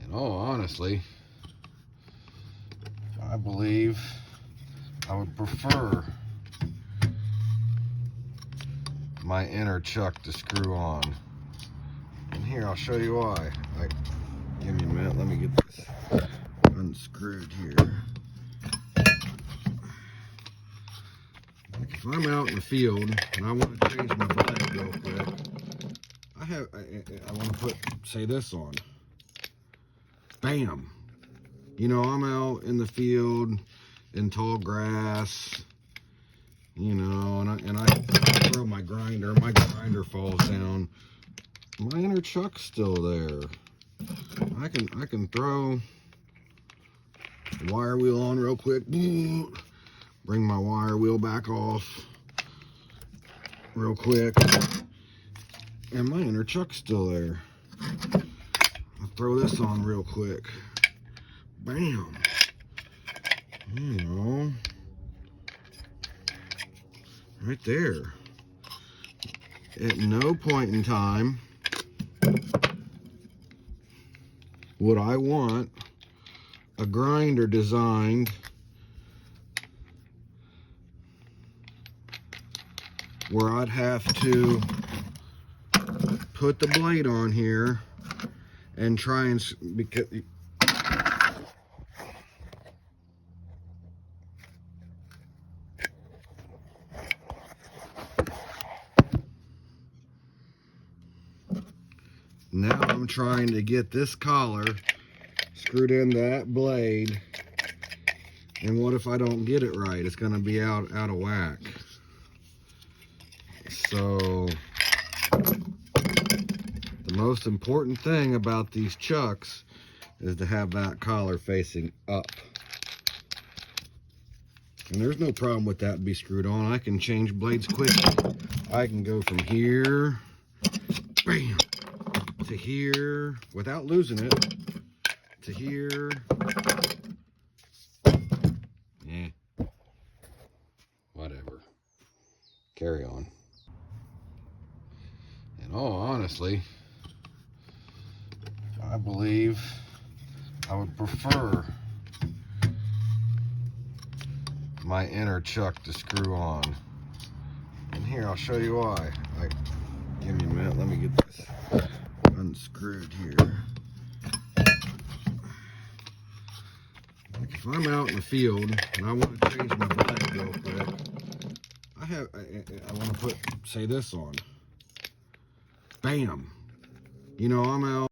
In all honesty, I believe I would prefer my inner chuck to screw on. And here, I'll show you why. Give me a minute, let me get this unscrewed here. If I'm out in the field and I want to change my blade real quick, I want to put, say, this on. Bam! You know, I'm out in the field in tall grass, you know, and I throw my grinder falls down. My inner chuck's still there. I can throw the wire wheel on real quick, bring my wire wheel back off real quick, and my inner chuck's still there. I'll throw this on real quick. Bam! You know, right there. At no point in time would I want a grinder designed where I'd have to put the blade on here and try and, because now I'm trying to get this collar screwed in that blade, and what if I don't get it right? It's going to be out of whack. So the most important thing about these chucks is to have that collar facing up. And there's no problem with that be screwed on. I can change blades quickly. I can go from here, bam, to here without losing it, to here. Whatever. Carry on. In all honesty, I believe I would prefer my inner chuck to screw on. And here, I'll show you why. Give me a minute, let me get this unscrewed here. If I'm out in the field and I want to change my blade real quick, I want to put, say, this on. Bam! You know, I'm out